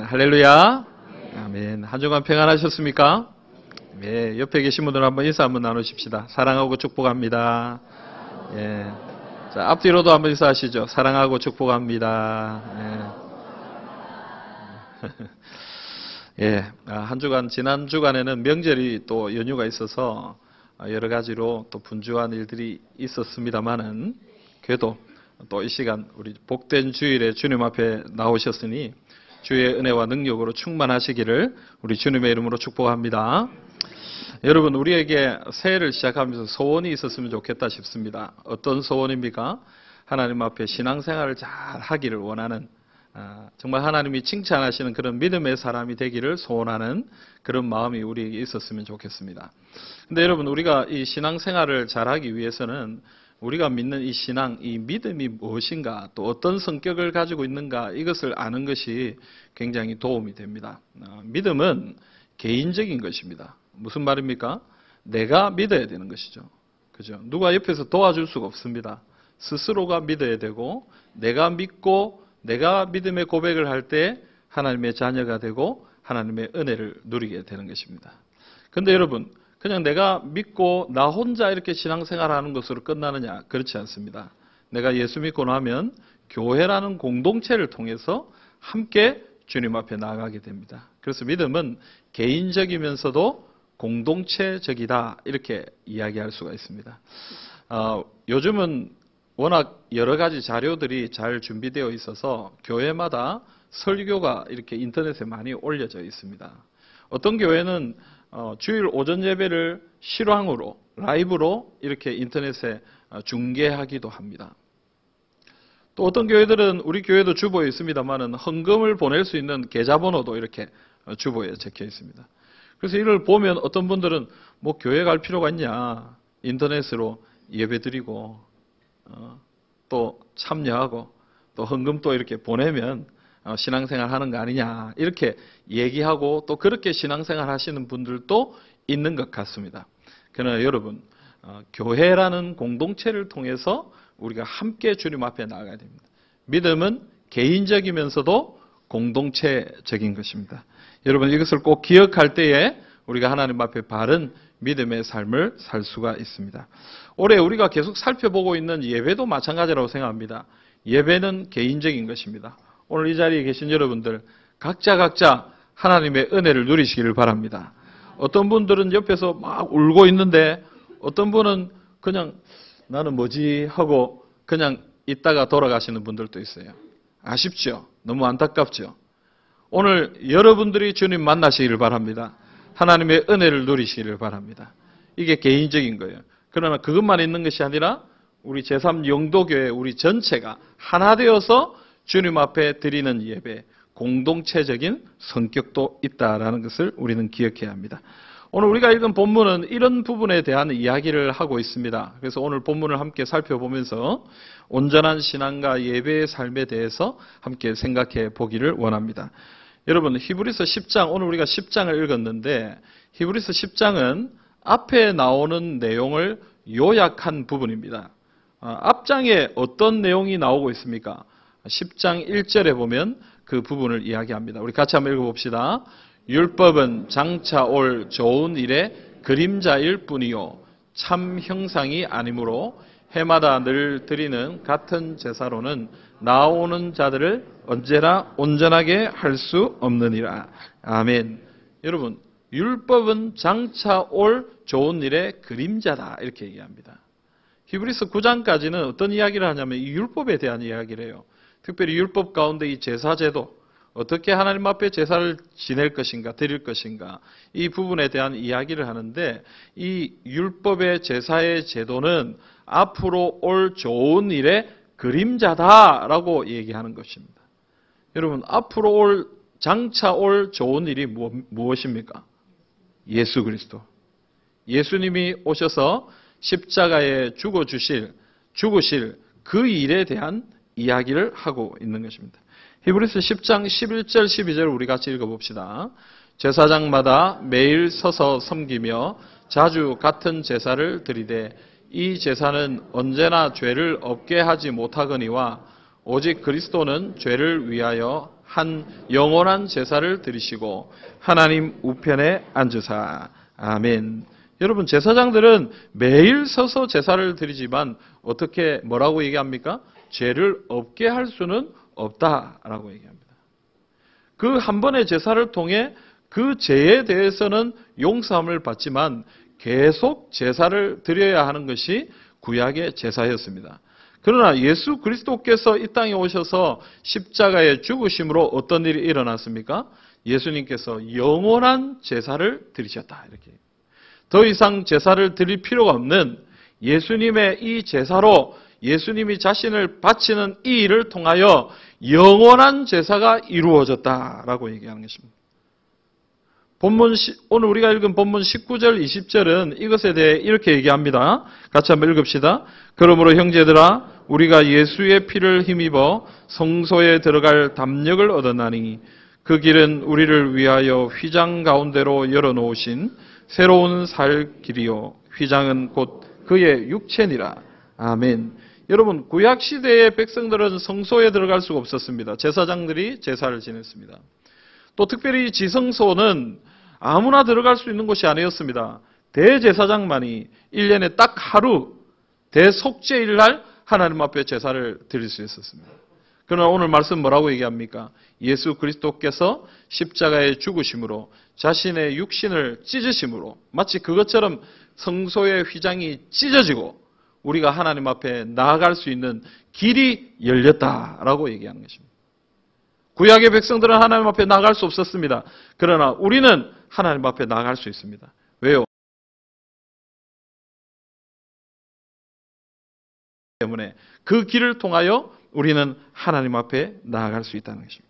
할렐루야. 아멘. 한 주간 평안하셨습니까? 네, 옆에 계신 분들 한번 인사 한번 나누십시다. 사랑하고 축복합니다. 예. 자, 앞뒤로도 한번 인사하시죠. 사랑하고 축복합니다. 예. 예. 한 주간, 지난 주간에는 명절이 또 연휴가 있어서 여러 가지로 또 분주한 일들이 있었습니다만은 그래도 또 이 시간 우리 복된 주일에 주님 앞에 나오셨으니 주의 은혜와 능력으로 충만하시기를 우리 주님의 이름으로 축복합니다. 여러분, 우리에게 새해를 시작하면서 소원이 있었으면 좋겠다 싶습니다. 어떤 소원입니까? 하나님 앞에 신앙생활을 잘 하기를 원하는, 정말 하나님이 칭찬하시는 그런 믿음의 사람이 되기를 소원하는 그런 마음이 우리에게 있었으면 좋겠습니다. 근데 여러분, 우리가 이 신앙생활을 잘하기 위해서는 우리가 믿는 이 신앙, 이 믿음이 무엇인가, 또 어떤 성격을 가지고 있는가, 이것을 아는 것이 굉장히 도움이 됩니다. 믿음은 개인적인 것입니다. 무슨 말입니까? 내가 믿어야 되는 것이죠. 그죠? 누가 옆에서 도와줄 수가 없습니다. 스스로가 믿어야 되고, 내가 믿고, 내가 믿음의 고백을 할 때 하나님의 자녀가 되고, 하나님의 은혜를 누리게 되는 것입니다. 그런데 여러분, 그냥 내가 믿고 나 혼자 이렇게 신앙생활하는 것으로 끝나느냐? 그렇지 않습니다. 내가 예수 믿고 나면 교회라는 공동체를 통해서 함께 주님 앞에 나아가게 됩니다. 그래서 믿음은 개인적이면서도 공동체적이다, 이렇게 이야기할 수가 있습니다. 요즘은 워낙 여러 가지 자료들이 잘 준비되어 있어서 교회마다 설교가 이렇게 인터넷에 많이 올려져 있습니다. 어떤 교회는 주일 오전 예배를 실황으로, 라이브로 이렇게 인터넷에 중계하기도 합니다. 또 어떤 교회들은, 우리 교회도 주보에 있습니다만은 헌금을 보낼 수 있는 계좌번호도 이렇게 주보에 적혀 있습니다. 그래서 이걸 보면 어떤 분들은 뭐 교회 갈 필요가 있냐, 인터넷으로 예배 드리고 또 참여하고 또 헌금도 이렇게 보내면 신앙생활 하는 거 아니냐, 이렇게 얘기하고 또 그렇게 신앙생활 하시는 분들도 있는 것 같습니다. 그러나 여러분, 교회라는 공동체를 통해서 우리가 함께 주님 앞에 나아가야 됩니다. 믿음은 개인적이면서도 공동체적인 것입니다. 여러분, 이것을 꼭 기억할 때에 우리가 하나님 앞에 바른 믿음의 삶을 살 수가 있습니다. 올해 우리가 계속 살펴보고 있는 예배도 마찬가지라고 생각합니다. 예배는 개인적인 것입니다. 오늘 이 자리에 계신 여러분들 각자 하나님의 은혜를 누리시기를 바랍니다. 어떤 분들은 옆에서 막 울고 있는데 어떤 분은 그냥 나는 뭐지 하고 그냥 있다가 돌아가시는 분들도 있어요. 아쉽죠? 너무 안타깝죠? 오늘 여러분들이 주님 만나시기를 바랍니다. 하나님의 은혜를 누리시기를 바랍니다. 이게 개인적인 거예요. 그러나 그것만 있는 것이 아니라 우리 제3영도교회 우리 전체가 하나 되어서 주님 앞에 드리는 예배, 공동체적인 성격도 있다라는 것을 우리는 기억해야 합니다. 오늘 우리가 읽은 본문은 이런 부분에 대한 이야기를 하고 있습니다. 그래서 오늘 본문을 함께 살펴보면서 온전한 신앙과 예배의 삶에 대해서 함께 생각해 보기를 원합니다. 여러분, 히브리서 10장, 오늘 우리가 10장을 읽었는데 히브리서 10장은 앞에 나오는 내용을 요약한 부분입니다. 앞장에 어떤 내용이 나오고 있습니까? 10장 1절에 보면 그 부분을 이야기합니다. 우리 같이 한번 읽어봅시다. 율법은 장차 올 좋은 일의 그림자일 뿐이요 참 형상이 아니므로 해마다 늘 드리는 같은 제사로는 나오는 자들을 언제나 온전하게 할 수 없느니라. 아멘. 여러분, 율법은 장차 올 좋은 일의 그림자다, 이렇게 얘기합니다. 히브리서 9장까지는 어떤 이야기를 하냐면 이 율법에 대한 이야기를 해요. 특별히 율법 가운데 이 제사제도, 어떻게 하나님 앞에 제사를 지낼 것인가, 드릴 것인가, 이 부분에 대한 이야기를 하는데 이 율법의 제사의 제도는 앞으로 올 좋은 일의 그림자다라고 얘기하는 것입니다. 여러분, 앞으로 장차 올 좋은 일이 무엇입니까? 예수 그리스도. 예수님이 오셔서 십자가에 죽으실 그 일에 대한 이야기를 하고 있는 것입니다. 히브리서 10장 11절 12절 우리 같이 읽어봅시다. 제사장마다 매일 서서 섬기며 자주 같은 제사를 드리되 이 제사는 언제나 죄를 없게 하지 못하거니와 오직 그리스도는 죄를 위하여 한 영원한 제사를 드리시고 하나님 우편에 앉으사. 아멘. 여러분, 제사장들은 매일 서서 제사를 드리지만 어떻게 뭐라고 얘기합니까? 죄를 없게 할 수는 없다라고 얘기합니다. 그 한 번의 제사를 통해 그 죄에 대해서는 용서함을 받지만 계속 제사를 드려야 하는 것이 구약의 제사였습니다. 그러나 예수 그리스도께서 이 땅에 오셔서 십자가에 죽으심으로 어떤 일이 일어났습니까? 예수님께서 영원한 제사를 드리셨다. 이렇게. 더 이상 제사를 드릴 필요가 없는 예수님의 이 제사로 예수님이 자신을 바치는 이 일을 통하여 영원한 제사가 이루어졌다라고 얘기하는 것입니다. 오늘 우리가 읽은 본문 19절, 20절은 이것에 대해 이렇게 얘기합니다. 같이 한번 읽읍시다. 그러므로 형제들아, 우리가 예수의 피를 힘입어 성소에 들어갈 담력을 얻었나니 그 길은 우리를 위하여 휘장 가운데로 열어놓으신 새로운 살 길이요. 휘장은 곧 그의 육체니라. 아멘. 여러분, 구약시대의 백성들은 성소에 들어갈 수가 없었습니다. 제사장들이 제사를 지냈습니다. 또 특별히 지성소는 아무나 들어갈 수 있는 곳이 아니었습니다. 대제사장만이 1년에 딱 하루 대속죄일 날 하나님 앞에 제사를 드릴 수 있었습니다. 그러나 오늘 말씀 뭐라고 얘기합니까? 예수 그리스도께서 십자가에 죽으심으로 자신의 육신을 찢으심으로 마치 그것처럼 성소의 휘장이 찢어지고 우리가 하나님 앞에 나아갈 수 있는 길이 열렸다라고 얘기하는 것입니다. 구약의 백성들은 하나님 앞에 나아갈 수 없었습니다. 그러나 우리는 하나님 앞에 나아갈 수 있습니다. 왜요? 때문에 그 길을 통하여 우리는 하나님 앞에 나아갈 수 있다는 것입니다.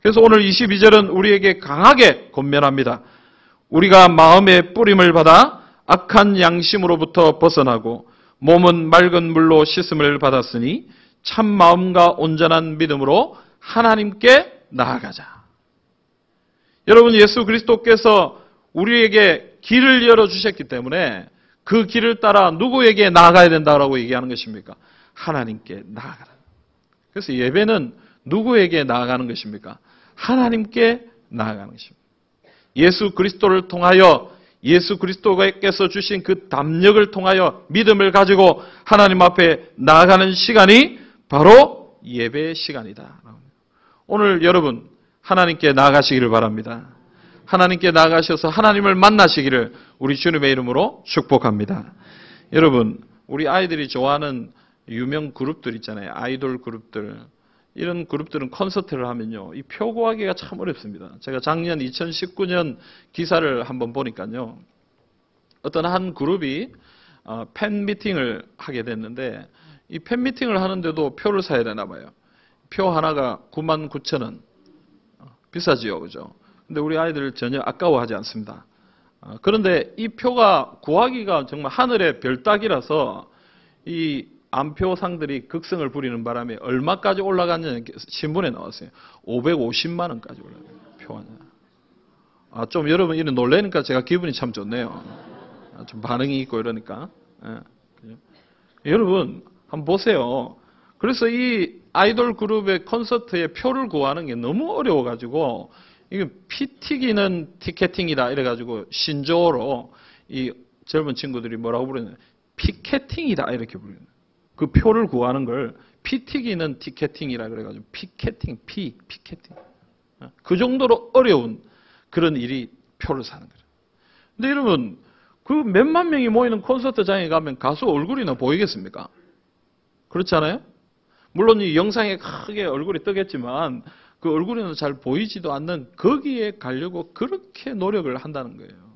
그래서 오늘 22절은 우리에게 강하게 권면합니다. 우리가 마음의 뿌림을 받아 악한 양심으로부터 벗어나고 몸은 맑은 물로 씻음을 받았으니 참 마음과 온전한 믿음으로 하나님께 나아가자. 여러분, 예수 그리스도께서 우리에게 길을 열어주셨기 때문에 그 길을 따라 누구에게 나아가야 된다고 얘기하는 것입니까? 하나님께 나아가라. 그래서 예배는 누구에게 나아가는 것입니까? 하나님께 나아가는 것입니다. 예수 그리스도를 통하여 예수 그리스도께서 주신 그 담력을 통하여 믿음을 가지고 하나님 앞에 나아가는 시간이 바로 예배의 시간이다. 오늘 여러분 하나님께 나아가시기를 바랍니다. 하나님께 나아가셔서 하나님을 만나시기를 우리 주님의 이름으로 축복합니다. 여러분, 우리 아이들이 좋아하는 유명 그룹들 있잖아요. 아이돌 그룹들. 이런 그룹들은 콘서트를 하면요, 이 표 구하기가 참 어렵습니다. 제가 작년 2019년 기사를 한번 보니까요, 어떤 한 그룹이 팬 미팅을 하게 됐는데 이 팬 미팅을 하는데도 표를 사야 되나 봐요. 표 하나가 99,000원. 비싸지요, 그죠? 근데 우리 아이들 전혀 아까워하지 않습니다. 그런데 이 표가 구하기가 정말 하늘의 별 따기라서 이 안표상들이 극성을 부리는 바람에 얼마까지 올라갔냐는 신문에 나왔어요. 550만 원까지 올라가요. 표 하나. 좀 여러분 이런 놀라니까 제가 기분이 참 좋네요. 좀 반응이 있고 이러니까. 여러분 한번 보세요. 그래서 이 아이돌 그룹의 콘서트에 표를 구하는 게 너무 어려워가지고 이게 피 튀기는 티켓팅이다 이래가지고 신조어로 이 젊은 친구들이 뭐라고 부르냐, 피켓팅이다 이렇게 부르는. 그 표를 구하는 걸 피 튀기는 티켓팅이라 그래가지고 피켓팅, 피켓팅. 그 정도로 어려운 그런 일이 표를 사는 거죠. 근데 여러분, 그 몇만 명이 모이는 콘서트장에 가면 가수 얼굴이나 보이겠습니까? 그렇지 않아요? 물론 이 영상에 크게 얼굴이 뜨겠지만 그 얼굴에는 잘 보이지도 않는 거기에 가려고 그렇게 노력을 한다는 거예요.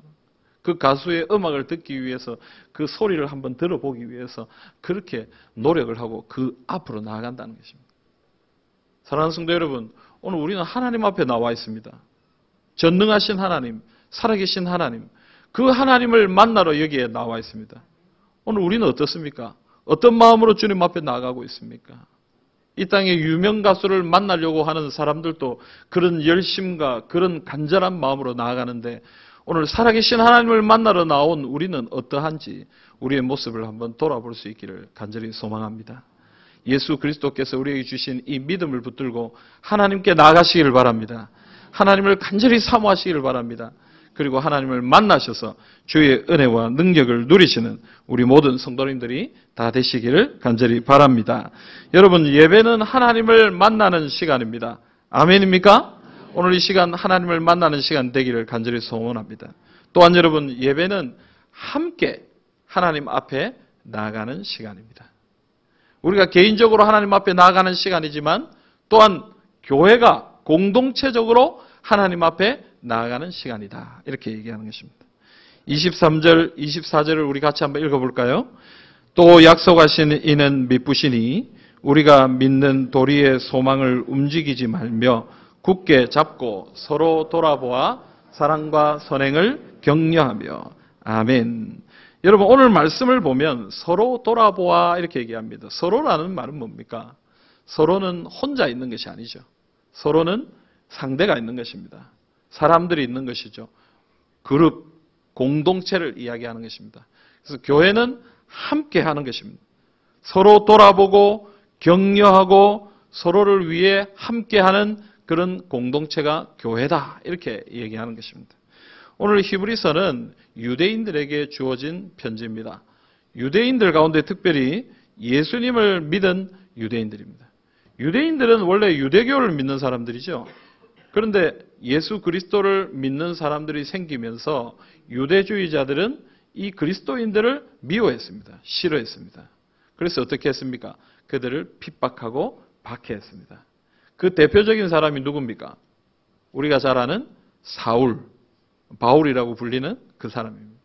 그 가수의 음악을 듣기 위해서 그 소리를 한번 들어보기 위해서 그렇게 노력을 하고 그 앞으로 나아간다는 것입니다. 사랑하는 성도 여러분, 오늘 우리는 하나님 앞에 나와 있습니다. 전능하신 하나님, 살아계신 하나님, 그 하나님을 만나러 여기에 나와 있습니다. 오늘 우리는 어떻습니까? 어떤 마음으로 주님 앞에 나아가고 있습니까? 이 땅의 유명 가수를 만나려고 하는 사람들도 그런 열심과 그런 간절한 마음으로 나아가는데 오늘 살아계신 하나님을 만나러 나온 우리는 어떠한지 우리의 모습을 한번 돌아볼 수 있기를 간절히 소망합니다. 예수 그리스도께서 우리에게 주신 이 믿음을 붙들고 하나님께 나아가시기를 바랍니다. 하나님을 간절히 사모하시기를 바랍니다. 그리고 하나님을 만나셔서 주의 은혜와 능력을 누리시는 우리 모든 성도님들이 다 되시기를 간절히 바랍니다. 여러분, 예배는 하나님을 만나는 시간입니다. 아멘입니까? 오늘 이 시간 하나님을 만나는 시간 되기를 간절히 소원합니다. 또한 여러분, 예배는 함께 하나님 앞에 나아가는 시간입니다. 우리가 개인적으로 하나님 앞에 나아가는 시간이지만 또한 교회가 공동체적으로 하나님 앞에 나아가는 시간이다. 이렇게 얘기하는 것입니다. 23절, 24절을 우리 같이 한번 읽어볼까요? 또 약속하신 이는 미쁘시니 우리가 믿는 도리의 소망을 움직이지 말며 굳게 잡고 서로 돌아보아 사랑과 선행을 격려하며. 아멘. 여러분, 오늘 말씀을 보면 서로 돌아보아 이렇게 얘기합니다. 서로라는 말은 뭡니까? 서로는 혼자 있는 것이 아니죠. 서로는 상대가 있는 것입니다. 사람들이 있는 것이죠. 그룹, 공동체를 이야기하는 것입니다. 그래서 교회는 함께 하는 것입니다. 서로 돌아보고 격려하고 서로를 위해 함께하는 그런 공동체가 교회다. 이렇게 얘기하는 것입니다. 오늘 히브리서는 유대인들에게 주어진 편지입니다. 유대인들 가운데 특별히 예수님을 믿은 유대인들입니다. 유대인들은 원래 유대교를 믿는 사람들이죠. 그런데 예수 그리스도를 믿는 사람들이 생기면서 유대주의자들은 이 그리스도인들을 미워했습니다. 싫어했습니다. 그래서 어떻게 했습니까? 그들을 핍박하고 박해했습니다. 그 대표적인 사람이 누굽니까? 우리가 잘 아는 사울, 바울이라고 불리는 그 사람입니다.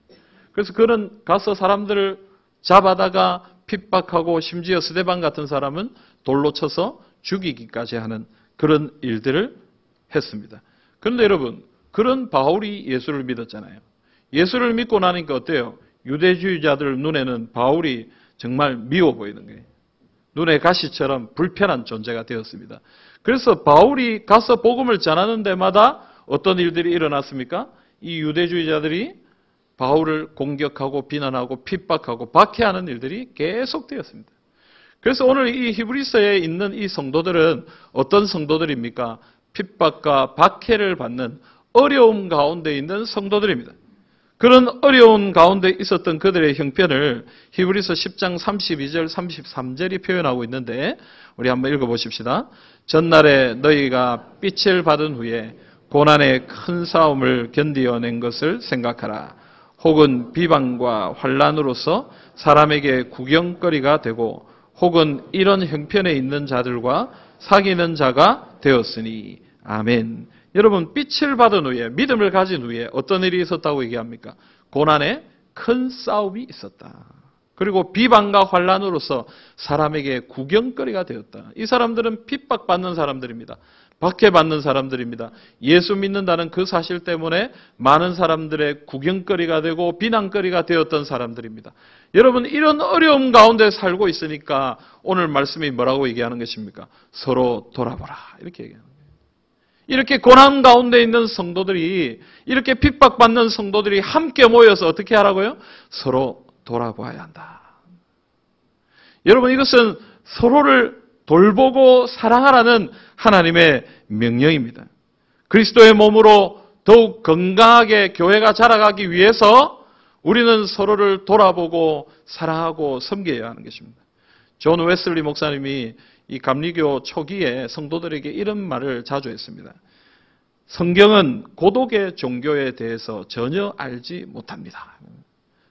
그래서 그는 가서 사람들을 잡아다가 핍박하고 심지어 스데반 같은 사람은 돌로 쳐서 죽이기까지 하는 그런 일들을 했습니다. 그런데 여러분, 그런 바울이 예수를 믿었잖아요. 예수를 믿고 나니까 어때요? 유대주의자들 눈에는 바울이 정말 미워 보이는 거예요. 눈에 가시처럼 불편한 존재가 되었습니다. 그래서 바울이 가서 복음을 전하는 데마다 어떤 일들이 일어났습니까? 이 유대주의자들이 바울을 공격하고 비난하고 핍박하고 박해하는 일들이 계속되었습니다. 그래서 오늘 이 히브리서에 있는 이 성도들은 어떤 성도들입니까? 핍박과 박해를 받는 어려움 가운데 있는 성도들입니다. 그런 어려운 가운데 있었던 그들의 형편을 히브리서 10장 32절 33절이 표현하고 있는데 우리 한번 읽어보십시다. 전날에 너희가 빛을 받은 후에 고난의 큰 싸움을 견디어낸 것을 생각하라. 혹은 비방과 환난으로서 사람에게 구경거리가 되고 혹은 이런 형편에 있는 자들과 사귀는 자가 되었으니. 아멘. 여러분, 빛을 받은 후에, 믿음을 가진 후에 어떤 일이 있었다고 얘기합니까? 고난의 큰 싸움이 있었다. 그리고 비방과 환난으로서 사람에게 구경거리가 되었다. 이 사람들은 핍박받는 사람들입니다. 박해받는 사람들입니다. 예수 믿는다는 그 사실 때문에 많은 사람들의 구경거리가 되고 비난거리가 되었던 사람들입니다. 여러분, 이런 어려움 가운데 살고 있으니까 오늘 말씀이 뭐라고 얘기하는 것입니까? 서로 돌아보라. 이렇게 얘기하는 거예요. 이렇게 고난 가운데 있는 성도들이, 이렇게 핍박받는 성도들이 함께 모여서 어떻게 하라고요? 서로 돌아보아야 한다. 여러분, 이것은 서로를 돌보고 사랑하라는 하나님의 명령입니다. 그리스도의 몸으로 더욱 건강하게 교회가 자라가기 위해서 우리는 서로를 돌아보고 사랑하고 섬겨야 하는 것입니다. 존 웨슬리 목사님이 이 감리교 초기에 성도들에게 이런 말을 자주 했습니다. 성경은 고독의 종교에 대해서 전혀 알지 못합니다.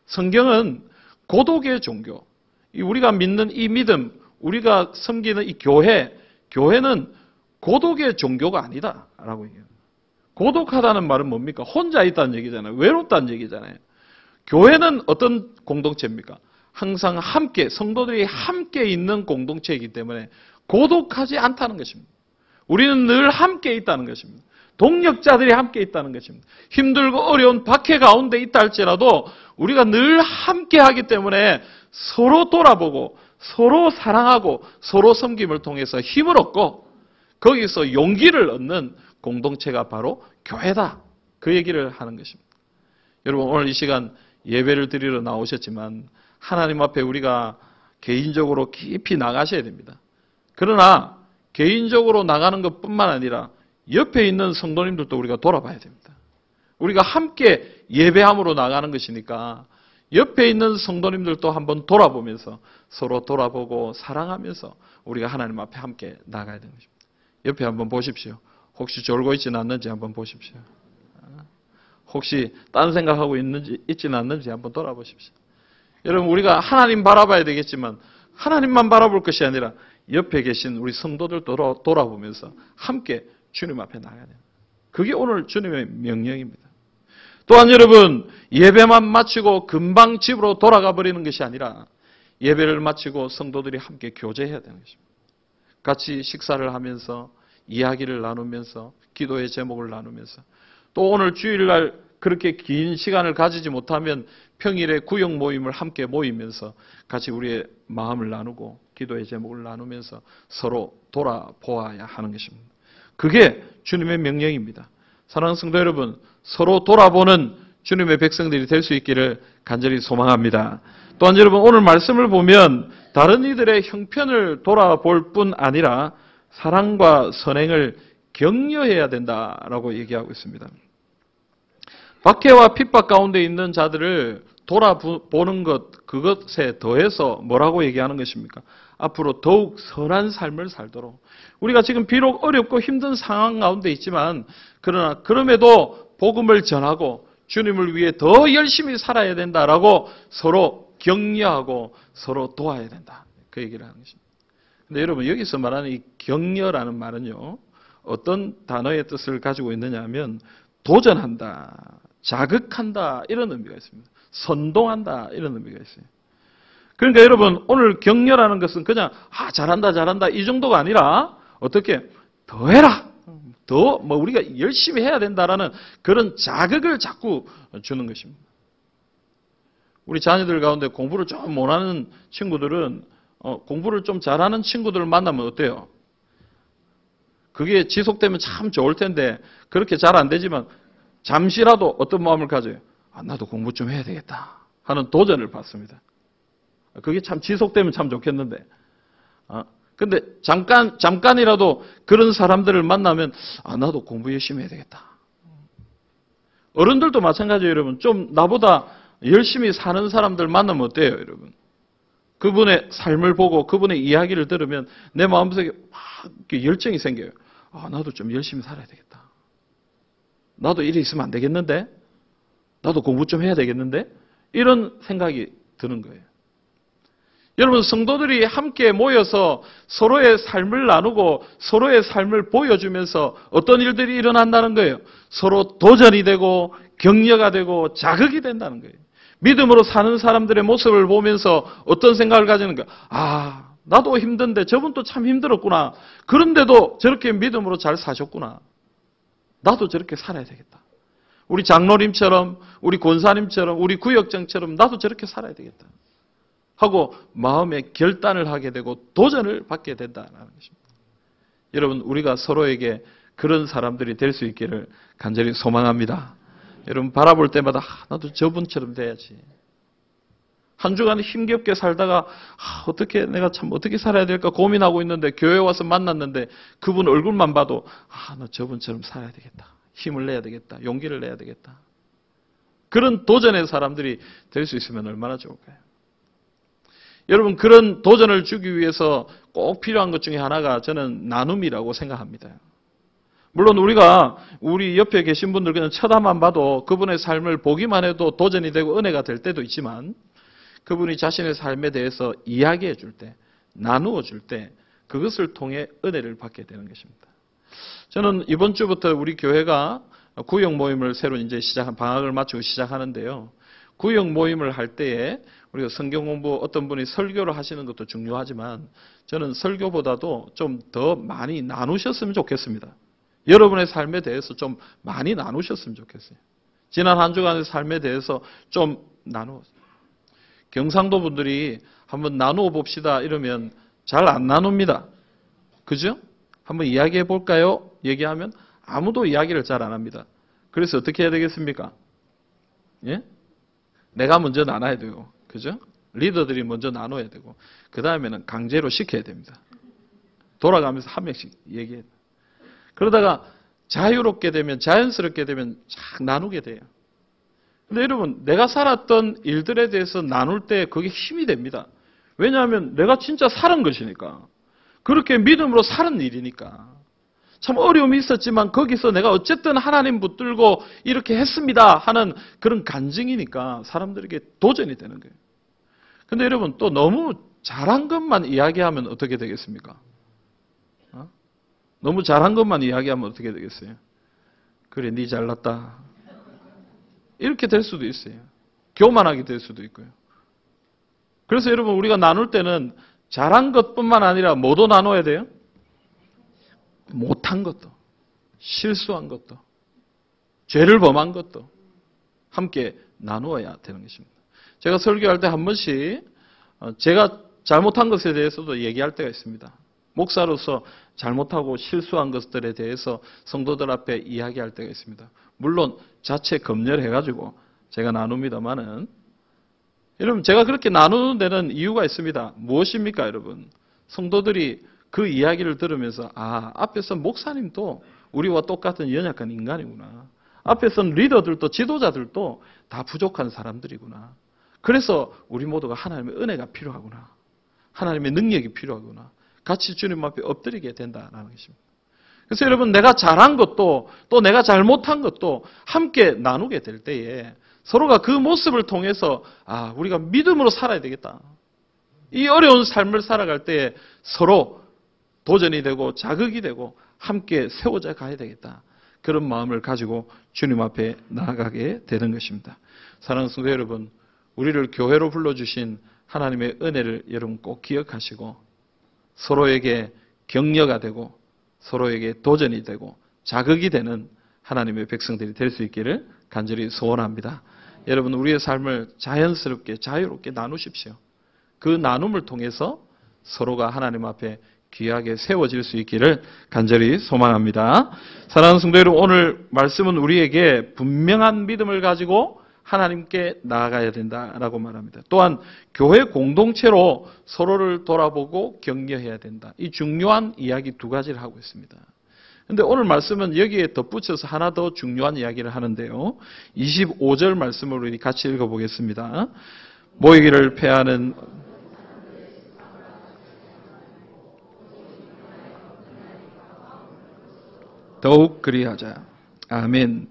성경은 고독의 종교, 우리가 믿는 이 믿음, 우리가 섬기는 이 교회는 고독의 종교가 아니다라고 얘기해요. 고독하다는 말은 뭡니까? 혼자 있다는 얘기잖아요. 외롭다는 얘기잖아요. 교회는 어떤 공동체입니까? 항상 함께, 성도들이 함께 있는 공동체이기 때문에 고독하지 않다는 것입니다. 우리는 늘 함께 있다는 것입니다. 동력자들이 함께 있다는 것입니다. 힘들고 어려운 박해 가운데 있다 할지라도 우리가 늘 함께 하기 때문에 서로 돌아보고 서로 사랑하고 서로 섬김을 통해서 힘을 얻고 거기서 용기를 얻는 공동체가 바로 교회다. 그 얘기를 하는 것입니다. 여러분, 오늘 이 시간 예배를 드리러 나오셨지만 하나님 앞에 우리가 개인적으로 깊이 나가셔야 됩니다. 그러나 개인적으로 나가는 것뿐만 아니라 옆에 있는 성도님들도 우리가 돌아봐야 됩니다. 우리가 함께 예배함으로 나가는 것이니까 옆에 있는 성도님들도 한번 돌아보면서 서로 돌아보고 사랑하면서 우리가 하나님 앞에 함께 나가야 되는 것입니다. 옆에 한번 보십시오. 혹시 졸고 있지는 않는지 한번 보십시오. 혹시 딴 생각하고 있지는 않는지 한번 돌아보십시오. 여러분, 우리가 하나님 바라봐야 되겠지만 하나님만 바라볼 것이 아니라 옆에 계신 우리 성도들도 돌아보면서 함께 주님 앞에 나가야 됩니다. 그게 오늘 주님의 명령입니다. 또한 여러분, 예배만 마치고 금방 집으로 돌아가 버리는 것이 아니라 예배를 마치고 성도들이 함께 교제해야 되는 것입니다. 같이 식사를 하면서 이야기를 나누면서 기도의 제목을 나누면서 또 오늘 주일날 그렇게 긴 시간을 가지지 못하면 평일에 구역 모임을 함께 모이면서 같이 우리의 마음을 나누고 기도의 제목을 나누면서 서로 돌아보아야 하는 것입니다. 그게 주님의 명령입니다. 사랑하는 성도 여러분, 서로 돌아보는 주님의 백성들이 될 수 있기를 간절히 소망합니다. 또한 여러분, 오늘 말씀을 보면 다른 이들의 형편을 돌아볼 뿐 아니라 사랑과 선행을 격려해야 된다라고 얘기하고 있습니다. 박해와 핍박 가운데 있는 자들을 돌아보는 것, 그것에 더해서 뭐라고 얘기하는 것입니까? 앞으로 더욱 선한 삶을 살도록. 우리가 지금 비록 어렵고 힘든 상황 가운데 있지만 그러나 그럼에도 복음을 전하고 주님을 위해 더 열심히 살아야 된다라고 서로 격려하고 서로 도와야 된다. 그 얘기를 하는 것입니다. 근데 여러분, 여기서 말하는 이 격려라는 말은요, 어떤 단어의 뜻을 가지고 있느냐 하면 도전한다, 자극한다 이런 의미가 있습니다. 선동한다 이런 의미가 있어요. 그러니까 여러분, 오늘 격려라는 것은 그냥 잘한다 이 정도가 아니라 어떻게 더 해라, 더 우리가 열심히 해야 된다라는 그런 자극을 자꾸 주는 것입니다. 우리 자녀들 가운데 공부를 좀 못하는 친구들은 공부를 좀 잘하는 친구들을 만나면 어때요? 그게 지속되면 참 좋을 텐데 그렇게 잘 안 되지만 잠시라도 어떤 마음을 가져요? 나도 공부 좀 해야 되겠다 하는 도전을 받습니다. 그게 참 지속되면 참 좋겠는데. 근데 잠깐이라도 그런 사람들을 만나면 나도 공부 열심히 해야 되겠다. 어른들도 마찬가지예요, 여러분. 좀 나보다 열심히 사는 사람들 만나면 어때요, 여러분? 그분의 삶을 보고 그분의 이야기를 들으면 내 마음속에 막 열정이 생겨요. 나도 좀 열심히 살아야 되겠다. 나도 이래 있으면 안 되겠는데? 나도 공부 좀 해야 되겠는데? 이런 생각이 드는 거예요. 여러분, 성도들이 함께 모여서 서로의 삶을 나누고 서로의 삶을 보여주면서 어떤 일들이 일어난다는 거예요. 서로 도전이 되고 격려가 되고 자극이 된다는 거예요. 믿음으로 사는 사람들의 모습을 보면서 어떤 생각을 가지는가? 나도 힘든데 저분도 참 힘들었구나. 그런데도 저렇게 믿음으로 잘 사셨구나. 나도 저렇게 살아야 되겠다. 우리 장로님처럼, 우리 권사님처럼, 우리 구역장처럼 나도 저렇게 살아야 되겠다. 하고 마음에 결단을 하게 되고 도전을 받게 된다는 것입니다. 여러분, 우리가 서로에게 그런 사람들이 될 수 있기를 간절히 소망합니다. 여러분, 바라볼 때마다 나도 저분처럼 돼야지. 한 주간 힘겹게 살다가 어떻게 내가 참 어떻게 살아야 될까 고민하고 있는데 교회 와서 만났는데 그분 얼굴만 봐도 나 저분처럼 살아야 되겠다. 힘을 내야 되겠다. 용기를 내야 되겠다. 그런 도전의 사람들이 될 수 있으면 얼마나 좋을까요? 여러분, 그런 도전을 주기 위해서 꼭 필요한 것 중에 하나가 저는 나눔이라고 생각합니다. 물론 우리 옆에 계신 분들 그냥 쳐다만 봐도 그분의 삶을 보기만 해도 도전이 되고 은혜가 될 때도 있지만 그분이 자신의 삶에 대해서 이야기해 줄 때, 나누어 줄 때 그것을 통해 은혜를 받게 되는 것입니다. 저는 이번 주부터 우리 교회가 구역 모임을 새로 이제 방학을 마치고 시작하는데요. 구역 모임을 할 때에 우리가 성경 공부 어떤 분이 설교를 하시는 것도 중요하지만 저는 설교보다도 좀 더 많이 나누셨으면 좋겠습니다. 여러분의 삶에 대해서 좀 많이 나누셨으면 좋겠어요. 지난 한 주간의 삶에 대해서 좀 나누었어요. 경상도 분들이 한번 나누어 봅시다 이러면 잘 안 나눕니다. 그죠? 한번 이야기해 볼까요? 얘기하면 아무도 이야기를 잘 안 합니다. 그래서 어떻게 해야 되겠습니까? 예? 내가 먼저 나눠야 돼요. 그죠? 리더들이 먼저 나눠야 되고 그 다음에는 강제로 시켜야 됩니다. 돌아가면서 한 명씩 얘기해야 돼요. 그러다가 자유롭게 되면 자연스럽게 되면 쫙 나누게 돼요. 근데 여러분 내가 살았던 일들에 대해서 나눌 때 그게 힘이 됩니다. 왜냐하면 내가 진짜 살은 것이니까. 그렇게 믿음으로 사는 일이니까. 참 어려움이 있었지만 거기서 내가 어쨌든 하나님 붙들고 이렇게 했습니다 하는 그런 간증이니까 사람들에게 도전이 되는 거예요. 근데 여러분 또 너무 잘한 것만 이야기하면 어떻게 되겠습니까? 너무 잘한 것만 이야기하면 어떻게 되겠어요? 그래, 네 잘났다. 이렇게 될 수도 있어요. 교만하게 될 수도 있고요. 그래서 여러분 우리가 나눌 때는 잘한 것뿐만 아니라 뭐도 나눠야 돼요? 못한 것도, 실수한 것도, 죄를 범한 것도 함께 나누어야 되는 것입니다. 제가 설교할 때 한 번씩 제가 잘못한 것에 대해서도 얘기할 때가 있습니다. 목사로서 잘못하고 실수한 것들에 대해서 성도들 앞에 이야기할 때가 있습니다. 물론 자체 검열해가지고 제가 나눕니다만은 여러분 제가 그렇게 나누는 데는 이유가 있습니다. 무엇입니까 여러분? 성도들이 그 이야기를 들으면서 앞에서 목사님도 우리와 똑같은 연약한 인간이구나. 앞에서는 리더들도 지도자들도 다 부족한 사람들이구나. 그래서 우리 모두가 하나님의 은혜가 필요하구나. 하나님의 능력이 필요하구나. 같이 주님 앞에 엎드리게 된다는 것입니다. 그래서 여러분 내가 잘한 것도 또 내가 잘못한 것도 함께 나누게 될 때에 서로가 그 모습을 통해서 우리가 믿음으로 살아야 되겠다. 이 어려운 삶을 살아갈 때에 서로 도전이 되고 자극이 되고 함께 세워져 가야 되겠다. 그런 마음을 가지고 주님 앞에 나아가게 되는 것입니다. 사랑하는 성도 여러분, 우리를 교회로 불러주신 하나님의 은혜를 여러분 꼭 기억하시고 서로에게 격려가 되고 서로에게 도전이 되고 자극이 되는 하나님의 백성들이 될 수 있기를 간절히 소원합니다. 여러분 우리의 삶을 자연스럽게 자유롭게 나누십시오. 그 나눔을 통해서 서로가 하나님 앞에 귀하게 세워질 수 있기를 간절히 소망합니다. 사랑하는 성도 여러분, 오늘 말씀은 우리에게 분명한 믿음을 가지고 하나님께 나아가야 된다라고 말합니다. 또한 교회 공동체로 서로를 돌아보고 격려해야 된다. 이 중요한 이야기 두 가지를 하고 있습니다. 그런데 오늘 말씀은 여기에 덧붙여서 하나 더 중요한 이야기를 하는데요. 25절 말씀을 우리 같이 읽어보겠습니다. 모이기를 패하는 더욱 그리하자. 아멘.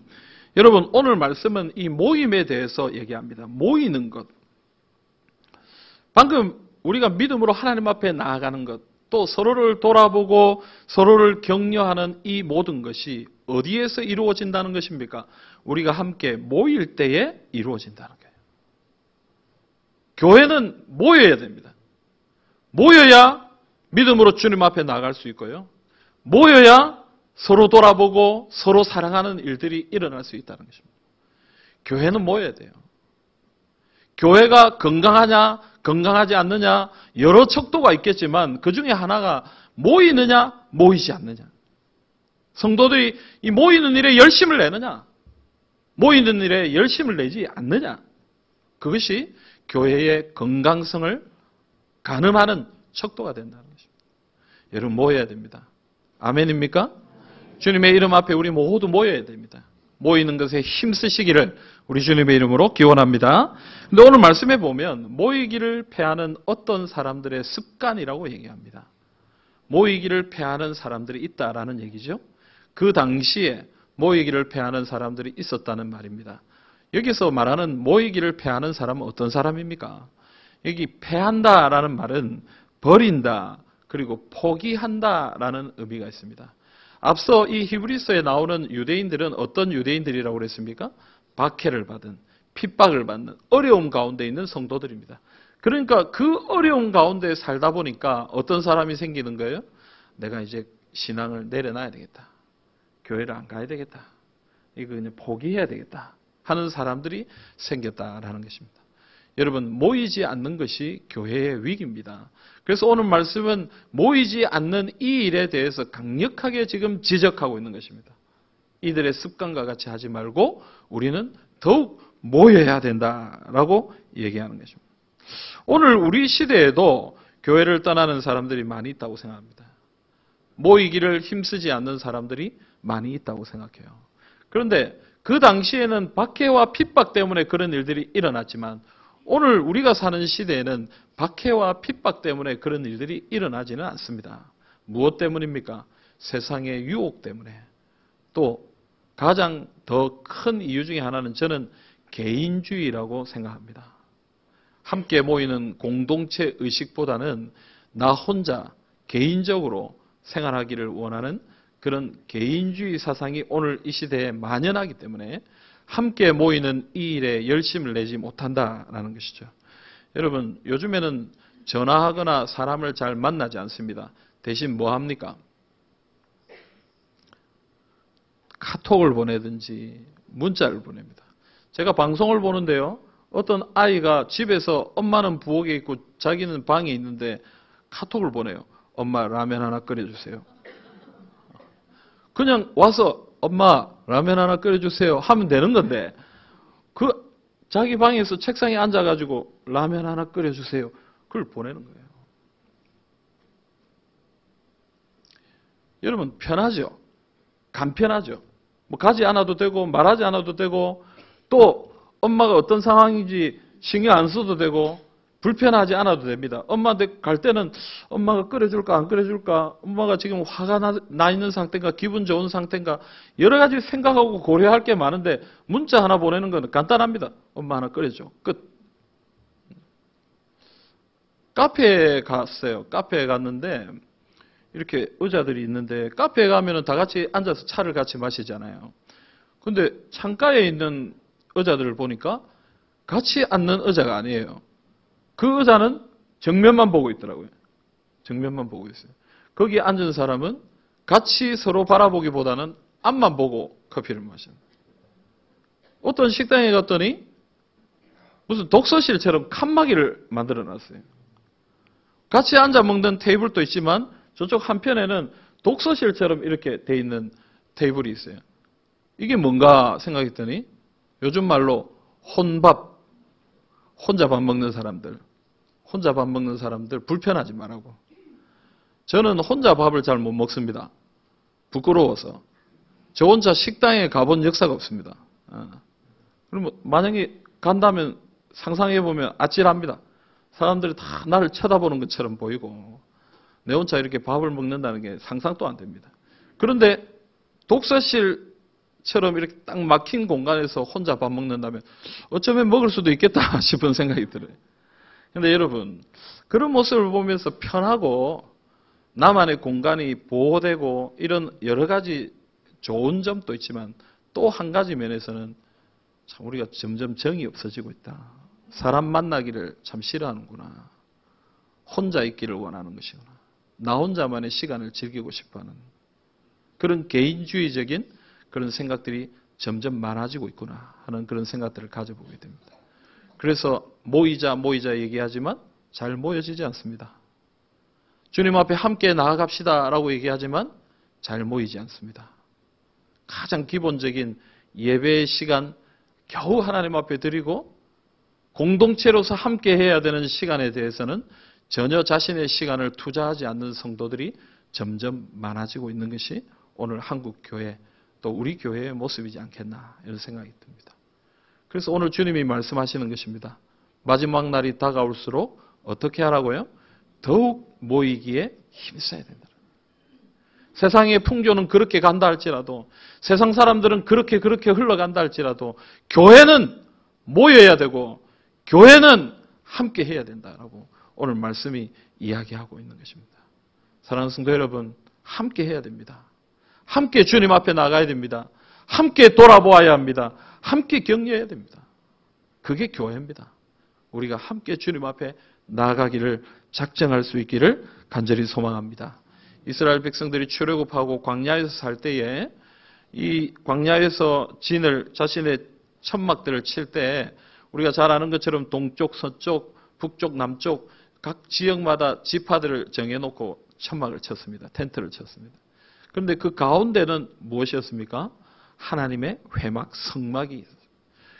여러분 오늘 말씀은 이 모임에 대해서 얘기합니다. 모이는 것. 방금 우리가 믿음으로 하나님 앞에 나아가는 것, 또 서로를 돌아보고 서로를 격려하는 이 모든 것이 어디에서 이루어진다는 것입니까? 우리가 함께 모일 때에 이루어진다는 거예요. 교회는 모여야 됩니다. 모여야 믿음으로 주님 앞에 나아갈 수 있고요. 모여야 서로 돌아보고 서로 사랑하는 일들이 일어날 수 있다는 것입니다. 교회는 모여야 돼요. 교회가 건강하냐, 건강하지 않느냐 여러 척도가 있겠지만 그 중에 하나가 모이느냐, 모이지 않느냐. 성도들이 이 모이는 일에 열심을 내느냐, 모이는 일에 열심을 내지 않느냐. 그것이 교회의 건강성을 가늠하는 척도가 된다는 것입니다. 여러분 모여야 됩니다. 아멘입니까? 주님의 이름 앞에 우리 모두 모여야 됩니다. 모이는 것에 힘쓰시기를 우리 주님의 이름으로 기원합니다. 근데 오늘 말씀해 보면 모이기를 패하는 어떤 사람들의 습관이라고 얘기합니다. 모이기를 패하는 사람들이 있다라는 얘기죠. 그 당시에 모이기를 패하는 사람들이 있었다는 말입니다. 여기서 말하는 모이기를 패하는 사람은 어떤 사람입니까? 여기 패한다라는 말은 버린다 그리고 포기한다라는 의미가 있습니다. 앞서 이 히브리서에 나오는 유대인들은 어떤 유대인들이라고 그랬습니까? 박해를 받은, 핍박을 받는 어려움 가운데 있는 성도들입니다. 그러니까 그 어려움 가운데 살다 보니까 어떤 사람이 생기는 거예요? 내가 이제 신앙을 내려놔야 되겠다. 교회를 안 가야 되겠다. 이거 그냥 포기해야 되겠다 하는 사람들이 생겼다라는 것입니다. 여러분 모이지 않는 것이 교회의 위기입니다. 그래서 오늘 말씀은 모이지 않는 이 일에 대해서 강력하게 지금 지적하고 있는 것입니다. 이들의 습관과 같이 하지 말고 우리는 더욱 모여야 된다라고 얘기하는 것입니다. 오늘 우리 시대에도 교회를 떠나는 사람들이 많이 있다고 생각합니다. 모이기를 힘쓰지 않는 사람들이 많이 있다고 생각해요. 그런데 그 당시에는 박해와 핍박 때문에 그런 일들이 일어났지만 오늘 우리가 사는 시대에는 박해와 핍박 때문에 그런 일들이 일어나지는 않습니다. 무엇 때문입니까? 세상의 유혹 때문에. 또 가장 더 큰 이유 중에 하나는 저는 개인주의라고 생각합니다. 함께 모이는 공동체 의식보다는 나 혼자 개인적으로 생활하기를 원하는 그런 개인주의 사상이 오늘 이 시대에 만연하기 때문에 함께 모이는 이 일에 열심을 내지 못한다라는 것이죠. 여러분, 요즘에는 전화하거나 사람을 잘 만나지 않습니다. 대신 뭐 합니까? 카톡을 보내든지 문자를 보냅니다. 제가 방송을 보는데요. 어떤 아이가 집에서 엄마는 부엌에 있고 자기는 방에 있는데 카톡을 보내요. 엄마 라면 하나 끓여주세요. 그냥 와서 엄마 라면 하나 끓여주세요 하면 되는 건데 그 자기 방에서 책상에 앉아가지고 라면 하나 끓여주세요. 그걸 보내는 거예요. 여러분 편하죠? 간편하죠? 뭐 가지 않아도 되고 말하지 않아도 되고 또 엄마가 어떤 상황인지 신경 안 써도 되고 불편하지 않아도 됩니다. 엄마한테 갈 때는 엄마가 끓여줄까 안 끓여줄까 엄마가 지금 화가 나 있는 상태인가 기분 좋은 상태인가 여러 가지 생각하고 고려할 게 많은데 문자 하나 보내는 건 간단합니다. 엄마 하나 끓여줘. 끝. 카페에 갔어요. 카페에 갔는데 이렇게 의자들이 있는데 카페에 가면은 다 같이 앉아서 차를 같이 마시잖아요. 근데 창가에 있는 의자들을 보니까 같이 앉는 의자가 아니에요. 그 의자는 정면만 보고 있더라고요. 정면만 보고 있어요. 거기에 앉은 사람은 같이 서로 바라보기보다는 앞만 보고 커피를 마셔요. 어떤 식당에 갔더니 무슨 독서실처럼 칸막이를 만들어 놨어요. 같이 앉아 먹는 테이블도 있지만 저쪽 한편에는 독서실처럼 이렇게 돼 있는 테이블이 있어요. 이게 뭔가 생각했더니 요즘 말로 혼밥, 혼자 밥 먹는 사람들, 혼자 밥 먹는 사람들 불편하지 말라고. 저는 혼자 밥을 잘 못 먹습니다. 부끄러워서. 저 혼자 식당에 가본 역사가 없습니다. 그러면 만약에 간다면 상상해보면 아찔합니다. 사람들이 다 나를 쳐다보는 것처럼 보이고 내 혼자 이렇게 밥을 먹는다는 게 상상도 안 됩니다. 그런데 독서실처럼 이렇게 딱 막힌 공간에서 혼자 밥 먹는다면 어쩌면 먹을 수도 있겠다 싶은 생각이 들어요. 그런데 여러분 그런 모습을 보면서 편하고 나만의 공간이 보호되고 이런 여러 가지 좋은 점도 있지만 또 한 가지 면에서는 참 우리가 점점 정이 없어지고 있다. 사람 만나기를 참 싫어하는구나. 혼자 있기를 원하는 것이구나. 나 혼자만의 시간을 즐기고 싶어하는 그런 개인주의적인 그런 생각들이 점점 많아지고 있구나 하는 그런 생각들을 가져보게 됩니다. 그래서 모이자 얘기하지만 잘 모여지지 않습니다. 주님 앞에 함께 나아갑시다라고 얘기하지만 잘 모이지 않습니다. 가장 기본적인 예배의 시간 겨우 하나님 앞에 드리고 공동체로서 함께 해야 되는 시간에 대해서는 전혀 자신의 시간을 투자하지 않는 성도들이 점점 많아지고 있는 것이 오늘 한국 교회 또 우리 교회의 모습이지 않겠나 이런 생각이 듭니다. 그래서 오늘 주님이 말씀하시는 것입니다. 마지막 날이 다가올수록 어떻게 하라고요? 더욱 모이기에 힘써야 된다. 세상의 풍조는 그렇게 간다 할지라도 세상 사람들은 그렇게 흘러간다 할지라도 교회는 모여야 되고 교회는 함께 해야 된다라고 오늘 말씀이 이야기하고 있는 것입니다. 사랑하는 성도 여러분, 함께 해야 됩니다. 함께 주님 앞에 나가야 됩니다. 함께 돌아보아야 합니다. 함께 격려해야 됩니다. 그게 교회입니다. 우리가 함께 주님 앞에 나아가기를 작정할 수 있기를 간절히 소망합니다. 이스라엘 백성들이 출애굽하고 광야에서 살 때에 이 광야에서 진을 자신의 천막들을 칠 때 우리가 잘 아는 것처럼 동쪽, 서쪽, 북쪽, 남쪽 각 지역마다 지파들을 정해놓고 천막을 쳤습니다. 텐트를 쳤습니다. 그런데 그 가운데는 무엇이었습니까? 하나님의 회막, 성막이 있었습니다.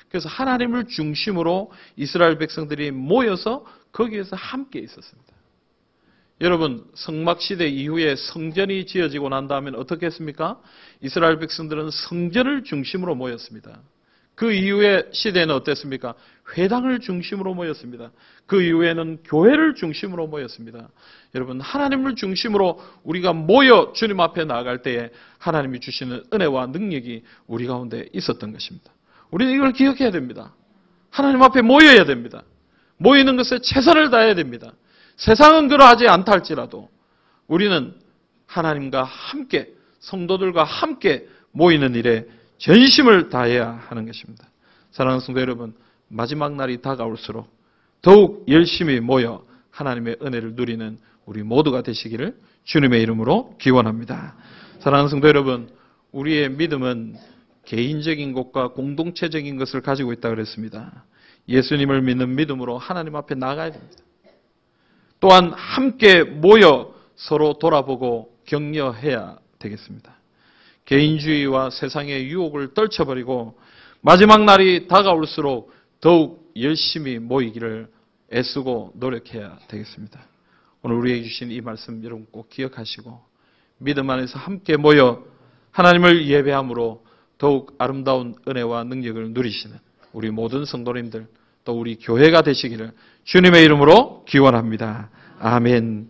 그래서 하나님을 중심으로 이스라엘 백성들이 모여서 거기에서 함께 있었습니다. 여러분, 성막시대 이후에 성전이 지어지고 난 다음에 어떻게 했습니까? 이스라엘 백성들은 성전을 중심으로 모였습니다. 그 이후의 시대는 어땠습니까? 회당을 중심으로 모였습니다. 그 이후에는 교회를 중심으로 모였습니다. 여러분, 하나님을 중심으로 우리가 모여 주님 앞에 나아갈 때에 하나님이 주시는 은혜와 능력이 우리 가운데 있었던 것입니다. 우리는 이걸 기억해야 됩니다. 하나님 앞에 모여야 됩니다. 모이는 것에 최선을 다해야 됩니다. 세상은 그러하지 않다 할지라도 우리는 하나님과 함께, 성도들과 함께 모이는 일에 전심을 다해야 하는 것입니다. 사랑하는 성도 여러분, 마지막 날이 다가올수록 더욱 열심히 모여 하나님의 은혜를 누리는 우리 모두가 되시기를 주님의 이름으로 기원합니다. 사랑하는 성도 여러분, 우리의 믿음은 개인적인 것과 공동체적인 것을 가지고 있다고 그랬습니다. 예수님을 믿는 믿음으로 하나님 앞에 나가야 됩니다. 또한 함께 모여 서로 돌아보고 격려해야 되겠습니다. 개인주의와 세상의 유혹을 떨쳐버리고 마지막 날이 다가올수록 더욱 열심히 모이기를 애쓰고 노력해야 되겠습니다. 오늘 우리에게 주신 이 말씀 여러분 꼭 기억하시고 믿음 안에서 함께 모여 하나님을 예배함으로 더욱 아름다운 은혜와 능력을 누리시는 우리 모든 성도님들 또 우리 교회가 되시기를 주님의 이름으로 기원합니다. 아멘.